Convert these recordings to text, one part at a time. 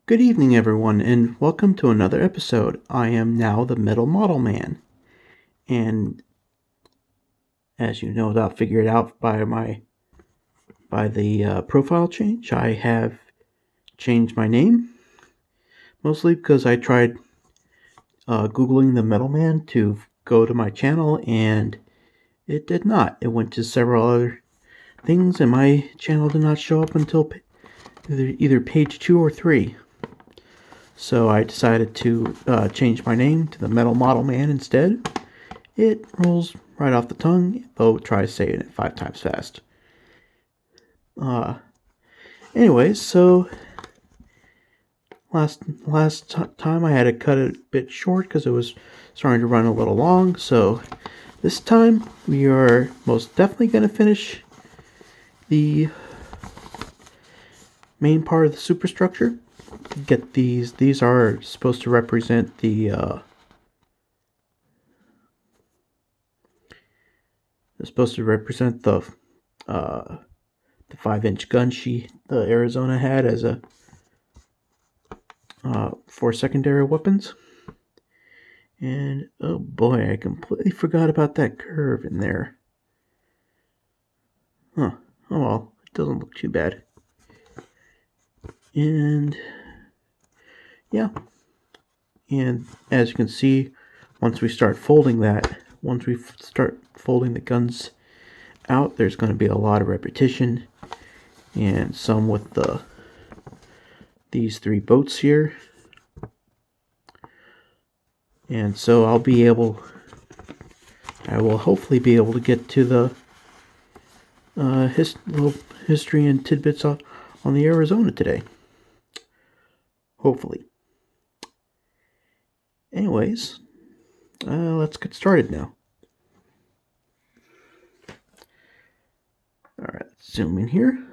Good evening, everyone, and welcome to another episode. I am now the Metal Model Man, and as you no doubt figured out by the profile change, I have changed my name mostly because I tried googling the Metal Man to go to my channel, and it did not. It went to several other things, and my channel did not show up until either page 2 or 3. So I decided to change my name to the Metal Model Man instead. It rolls right off the tongue, though try saying it 5 times fast. Uh, anyways, so last time I had to cut it a bit short because it was starting to run a little long. So this time we are most definitely going to finish the main part of the superstructure. Get these. These are supposed to represent the. They're supposed to represent the 5-inch gun the Arizona had as a for secondary weapons. And oh boy, I completely forgot about that curve in there. Huh. Oh well, it doesn't look too bad. And yeah. And as you can see, once we start folding the guns out, there's going to be a lot of repetition, and some with these 3 boats here. And so I will hopefully be able to get to the little history and tidbits on the Arizona today. Hopefully. Anyways, let's get started now. Alright, let's zoom in here.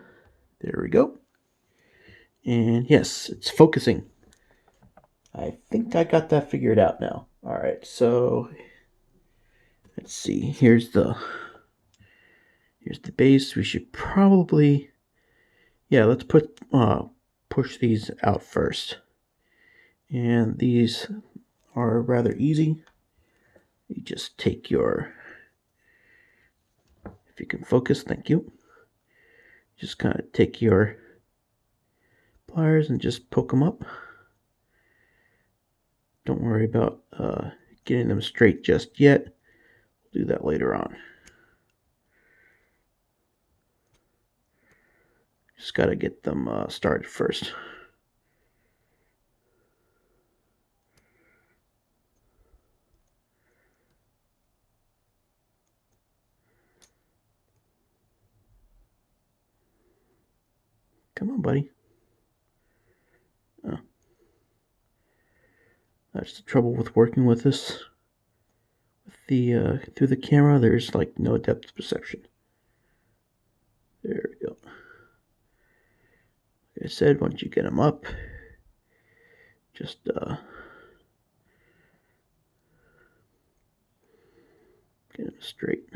There we go. And yes, it's focusing. I think I got that figured out now. Alright, so let's see. Here's the base. We should probably let's push these out first. And these are rather easy. You just take your, if you can focus, thank you. Just kind of take your pliers and just poke them up. Don't worry about getting them straight just yet. We'll do that later on. Just got to get them started first. Come on, buddy. Oh. That's the trouble with working with this. With the through the camera, there's like no depth perception. There we go. Like I said, once you get them up, just get them straight.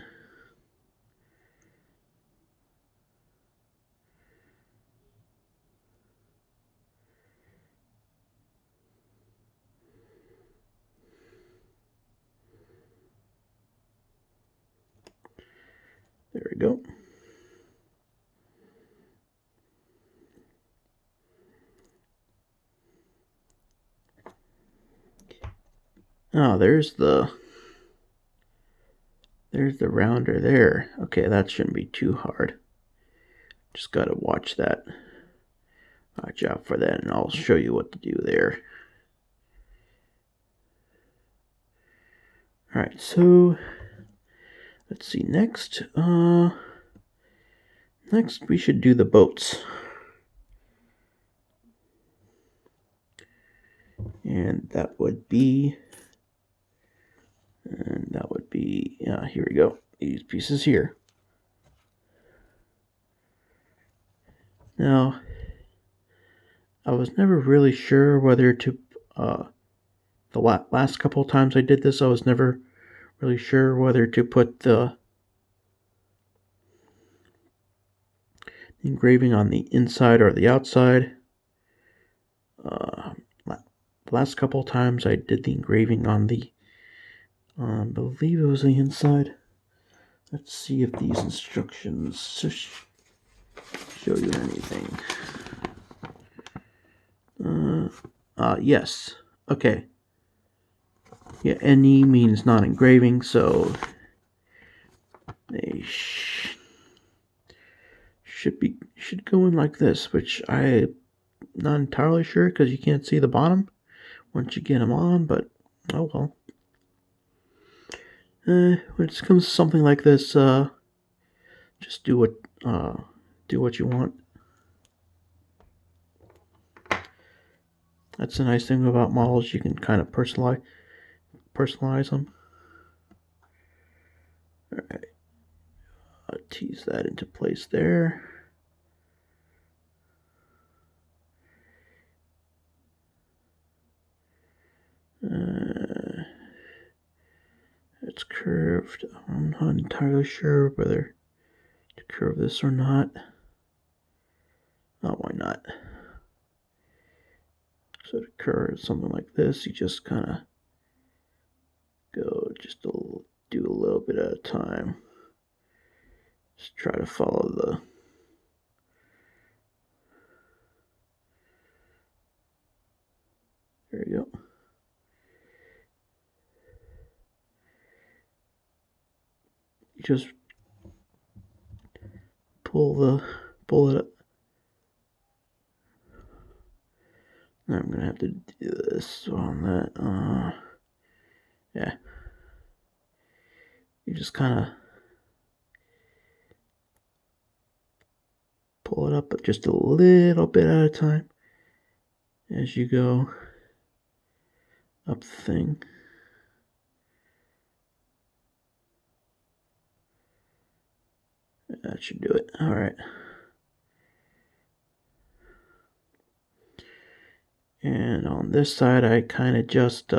There we go. Oh, there's the rounder there. Okay, that shouldn't be too hard. Just gotta watch that. Watch out for that, and I'll show you what to do there. Alright, so let's see, next we should do the boats. And that would be here we go, these pieces here. Now, I was never really sure whether to, the last couple of times I did this, I was never really sure whether to put the engraving on the inside or the outside. last couple of times I did the engraving on the, I believe it was the inside. Let's see if these instructions show you anything. Yes. Okay. Yeah, NE means not engraving, so they should go in like this, which I'm not entirely sure because you can't see the bottom once you get them on, but oh well. When it comes to something like this, just do what you want. That's the nice thing about models; you can kind of personalize them. All right, I'll tease that into place there. It's curved. I'm not entirely sure whether to curve this or not. Oh, why not? So to curve something like this, you just kind of go do a little bit at a time. Just try to follow the. There you go. You just pull it up. Now I'm gonna have to do this on that. Yeah. You just kind of pull it up, but just a little bit at a time as you go up the thing. That should do it. All right. And on this side, I kind of just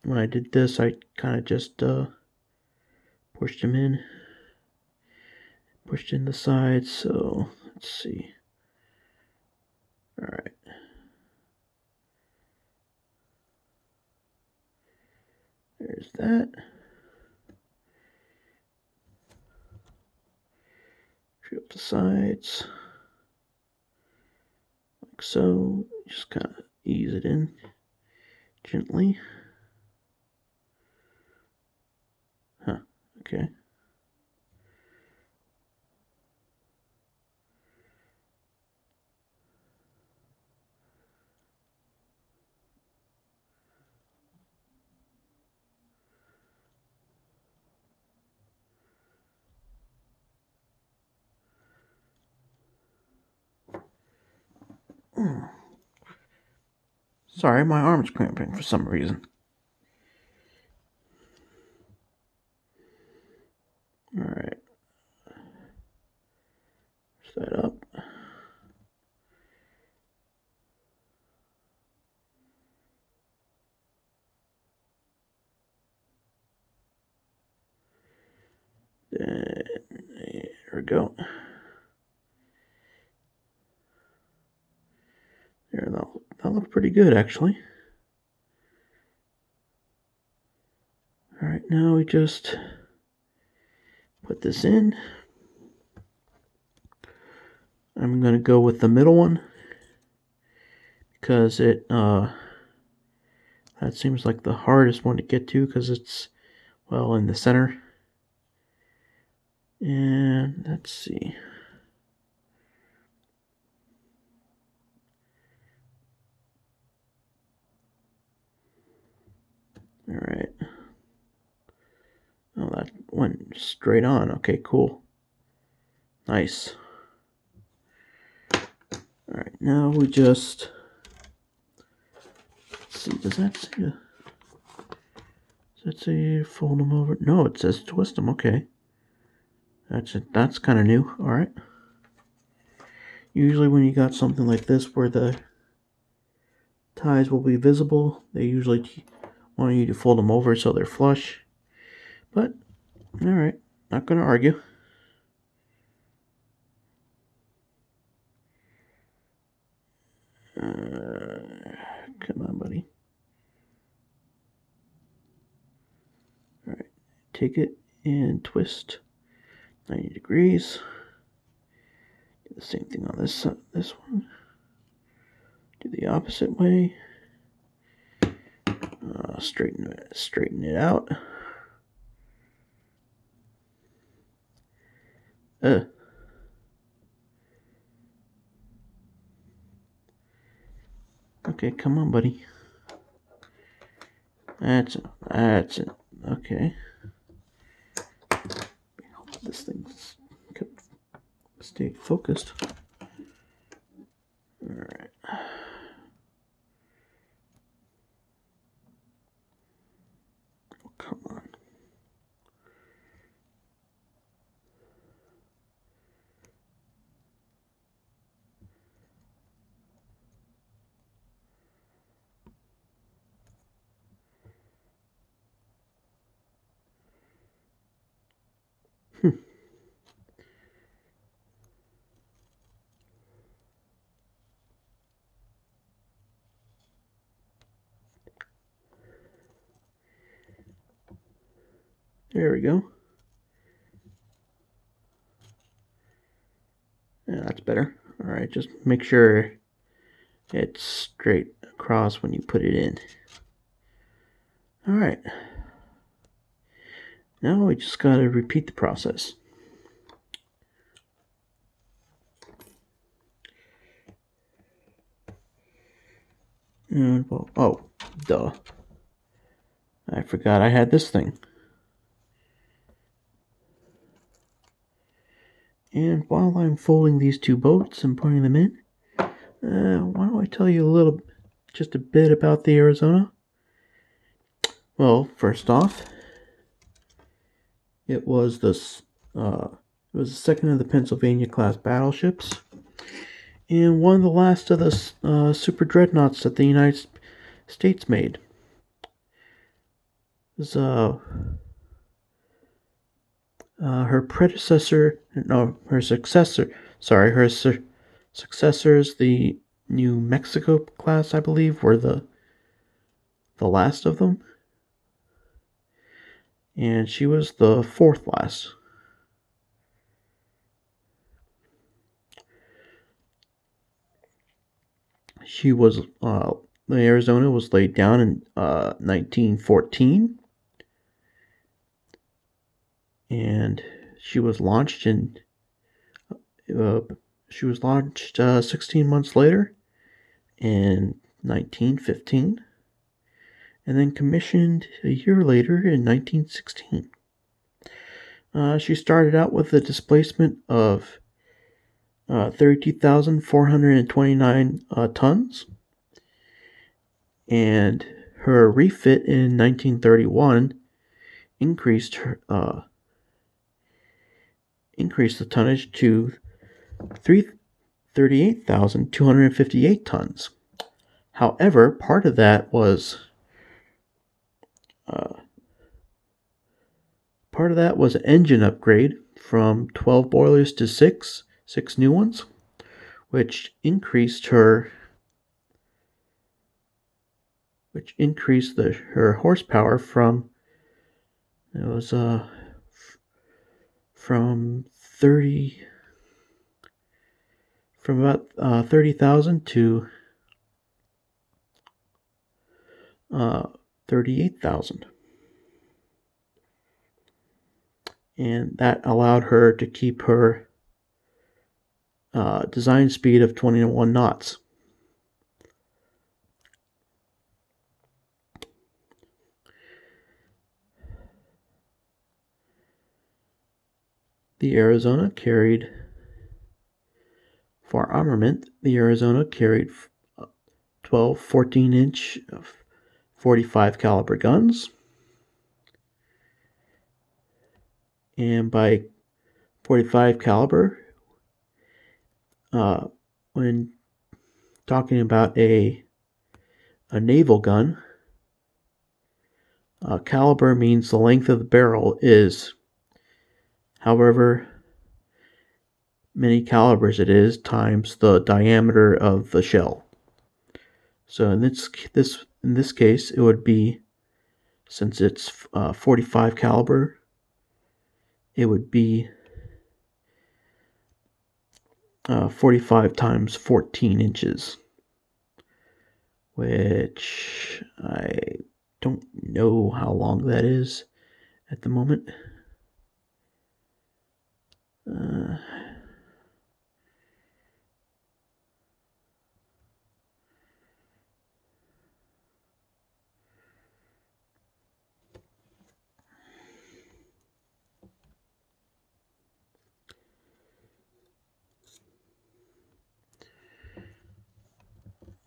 when I did this, I kind of just pushed in the sides. So let's see. All right. There's that. Trim up the sides like so. Just kind of ease it in gently. Huh. Okay. Sorry, my arm's cramping for some reason. All right. Set up. Then, there we go. There, that looked pretty good actually. All right, now we just put this in. I'm gonna go with the middle one because that seems like the hardest one to get to because it's, well, in the center. And let's see. All right. Oh, that went straight on. Okay, cool. Nice. All right, now we just, let's see. Does that say fold them over? No, it says twist them. Okay. That's kind of new. All right. Usually when you got something like this where the ties will be visible, they usually want you to fold them over so they're flush. But, alright, not going to argue. Come on, buddy. All right, take it and twist 90 degrees. Do the same thing on this one. Do the opposite way. Straighten it out. Okay, come on, buddy. That's it. Okay. This thing stay focused. All right. Oh, come on. There we go. Yeah, that's better. All right, just make sure it's straight across when you put it in. All right. Now we just gotta repeat the process. And, oh, duh. I forgot I had this thing. And while I'm folding these two boats and putting them in, why don't I tell you just a bit about the Arizona? Well, first off, it was the second of the Pennsylvania class battleships, and one of the last of the super dreadnoughts that the United States made. It was her successors, the New Mexico class, I believe, were the last of them, and she was the fourth last. She was the Arizona was laid down in 1914, and she was launched 16 months later in 1915, and then commissioned a year later in 1916. She started out with a displacement of 32,429 tons, and her refit in 1931 increased the tonnage to 38,258 tons. However, part of that was an engine upgrade from 12 boilers to six new ones, which increased her horsepower from about 30,000 to 38,000. And that allowed her to keep her design speed of 21 knots. The Arizona carried 12 14-inch 45 caliber guns, and by 45 caliber, when talking about a naval gun, caliber means the length of the barrel is however many calibers it is times the diameter of the shell. So in this case, it would be, since it's 45 caliber, it would be 45 times 14 inches, which I don't know how long that is at the moment.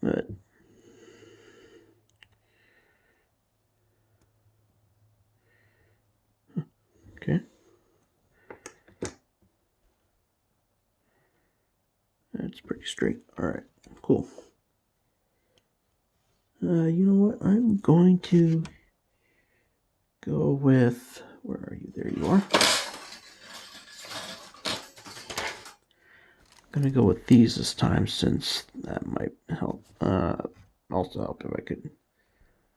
But okay, that's pretty straight. All right, cool. You know what? I'm going to go with, where are you? There you are. I'm gonna go with these this time, since that might help. Also help if I could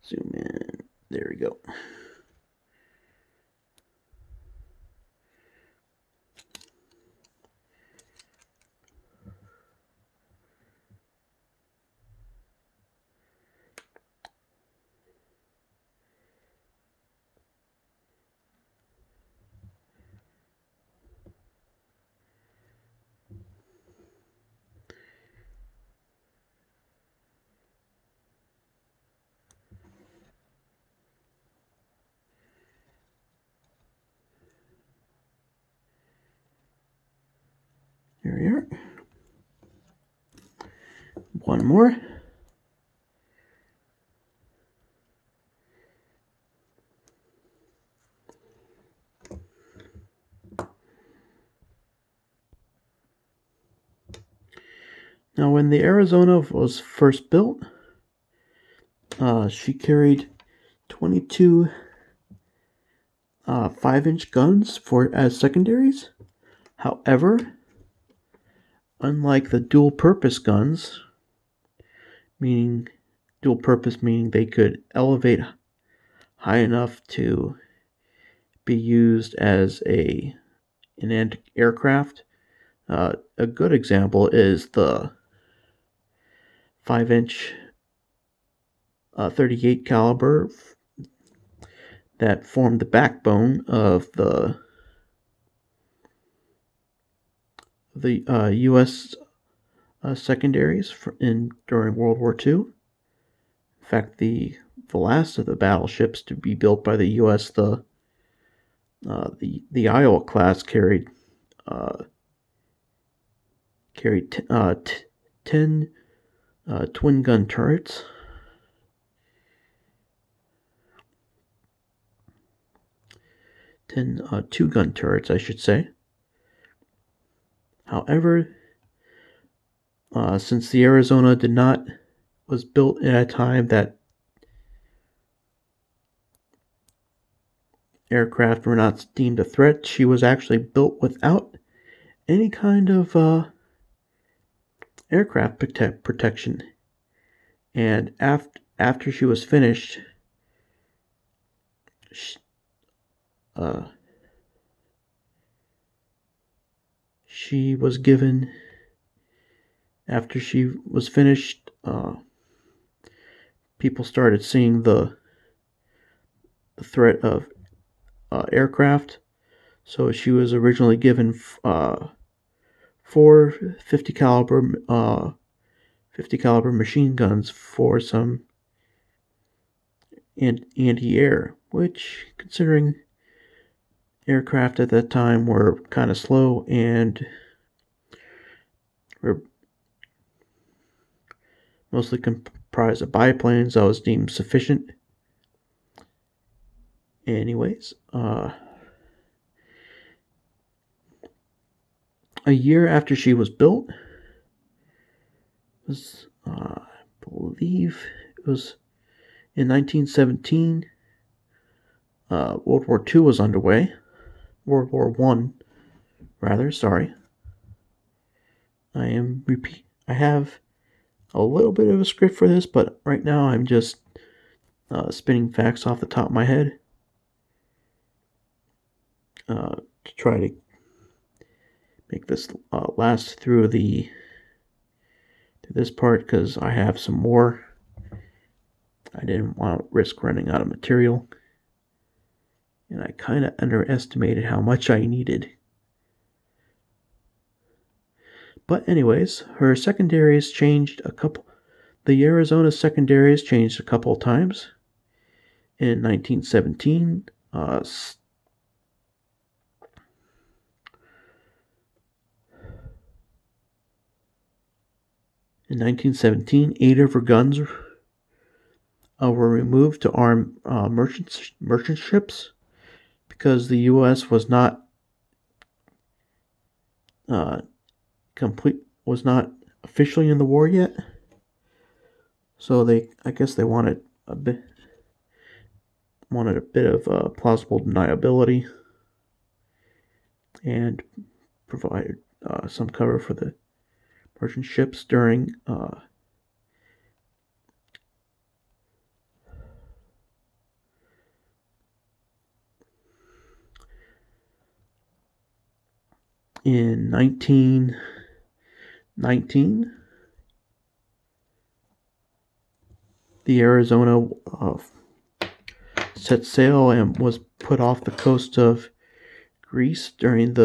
zoom in. There we go. Here we are. One more. Now, when the Arizona was first built, she carried 22 5-inch guns as secondaries. However, unlike the dual-purpose guns, meaning they could elevate high enough to be used as an aircraft. A good example is the 5-inch 38 caliber that formed the backbone of the U.S. Secondaries during World War II. In fact, the last of the battleships to be built by the U.S., the Iowa class, carried 10 twin gun turrets. 10 two-gun turrets, I should say. However, since the Arizona was built at a time that aircraft were not deemed a threat, she was actually built without any kind of aircraft protection. And after she was finished, she was given, after she was finished, people started seeing the threat of aircraft. So she was originally given 4 50 caliber machine guns for some anti-air, which, considering aircraft at that time were kind of slow and were mostly comprised of biplanes, that was deemed sufficient. Anyways, a year after she was built, I believe it was in 1917, World War II was underway. World War I, rather, sorry. I have a little bit of a script for this, but right now I'm just spinning facts off the top of my head to try to make this last through this part, because I have some more. I didn't want to risk running out of material, and I kind of underestimated how much I needed. But anyways, her secondaries changed a couple. The Arizona secondaries changed a couple of times. In 1917, in 1917, 8 of her guns were removed to arm merchant ships because the U.S. was not was not officially in the war yet. So I guess they wanted a bit of plausible deniability, and provided some cover for the merchant ships during in 1919. The Arizona set sail and was put off the coast of Greece off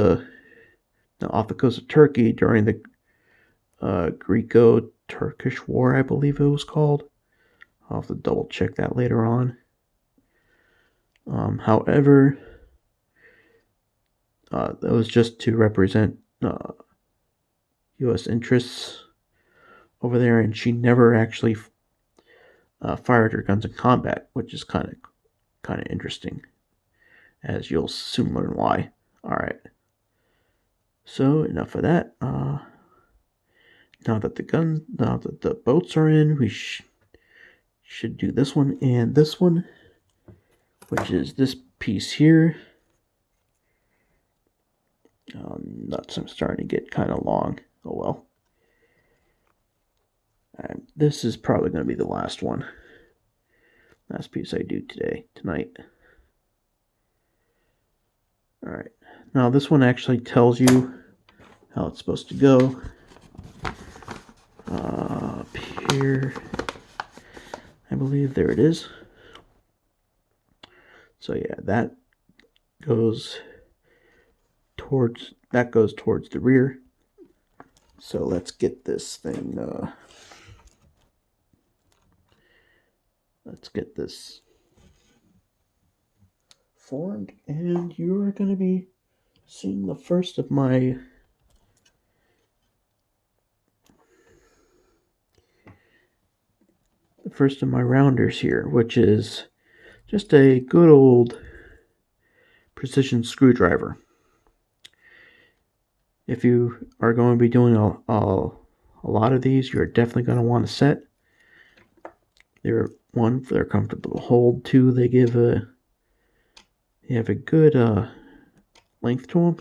the coast of Turkey during the Greco-Turkish War, I believe it was called. I'll have to double check that later on. However, that was just to represent U.S. interests over there, and she never actually fired her guns in combat, which is kind of interesting, as you'll soon learn why. All right. So enough of that. Now that the boats are in, we should do this one and this one, which is this piece here. Nuts, I'm starting to get kind of long. Oh well. This is probably going to be the last piece I do tonight. All right. Now this one actually tells you how it's supposed to go. Up here, I believe, there it is. So yeah, that goes towards the rear. So let's get this thing. Let's get this formed, and you're going to be seeing the first of my rounders here, which is just a good old precision screwdriver. If you are going to be doing a lot of these, you're definitely going to want a set. They're comfortable to hold. Two, they have a good length to them.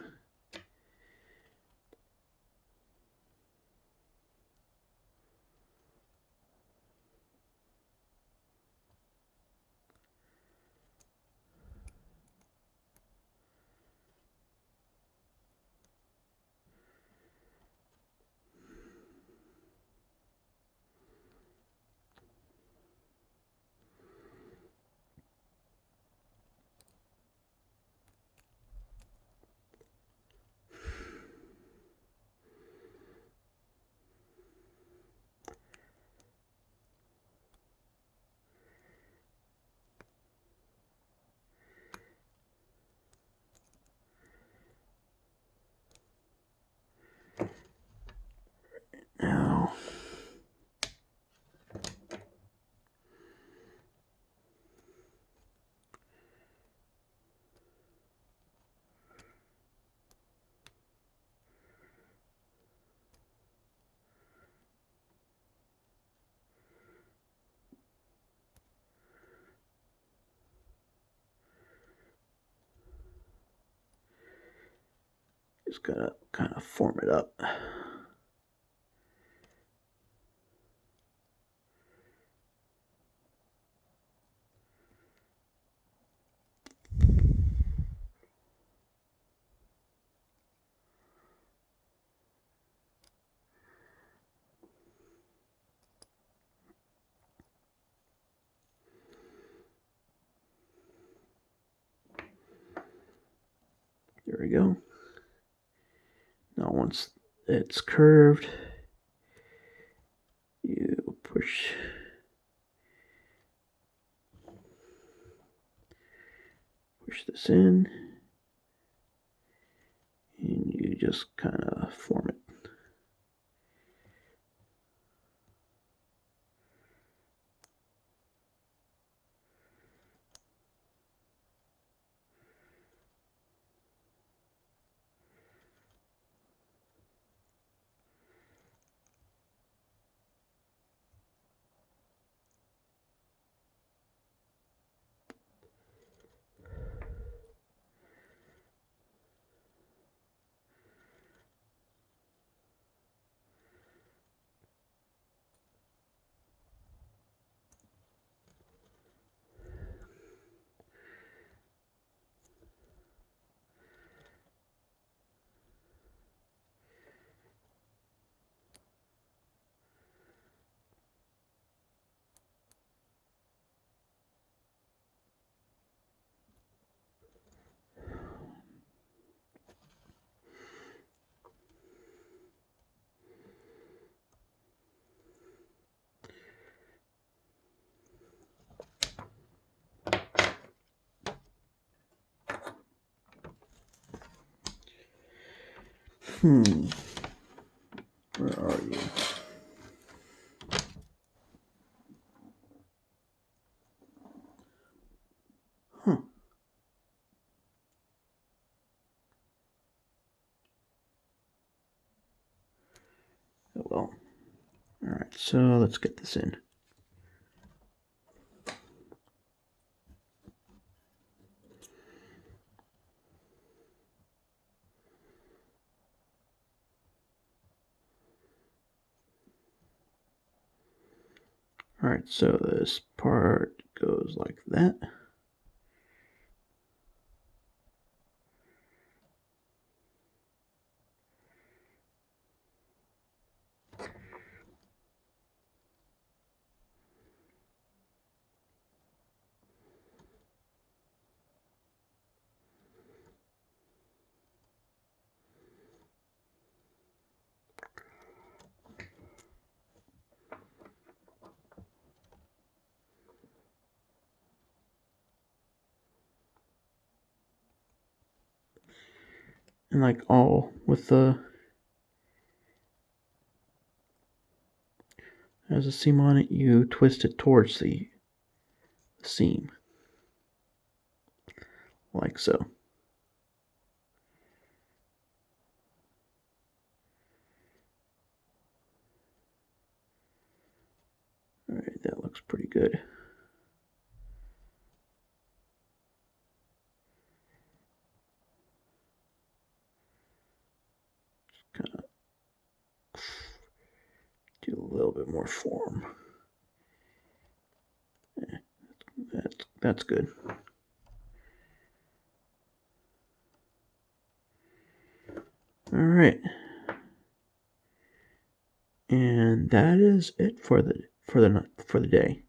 Now, just gotta kind of form it up. we go. Now once it's curved, you push this in, and you just kind of form it. Where are you? Huh. Oh well. Alright, so let's get this in. Alright, so this part goes like that. And like all with the, has a seam on it, you twist it towards the seam. Like so. Alright, that looks pretty good. Just kind of do a little bit more form. That's good. All right, and that is it for the day.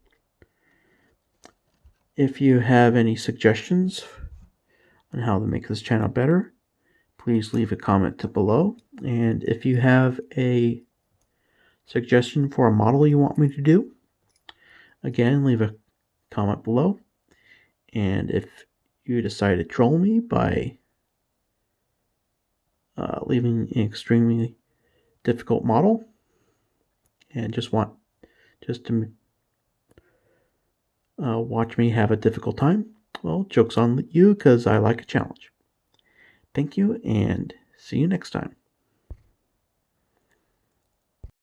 If you have any suggestions on how to make this channel better, please leave a comment below. And if you have a suggestion for a model you want me to do, again, leave a comment below. And if you decide to troll me by leaving an extremely difficult model and just to watch me have a difficult time, well, joke's on you, because I like a challenge. Thank you, and see you next time.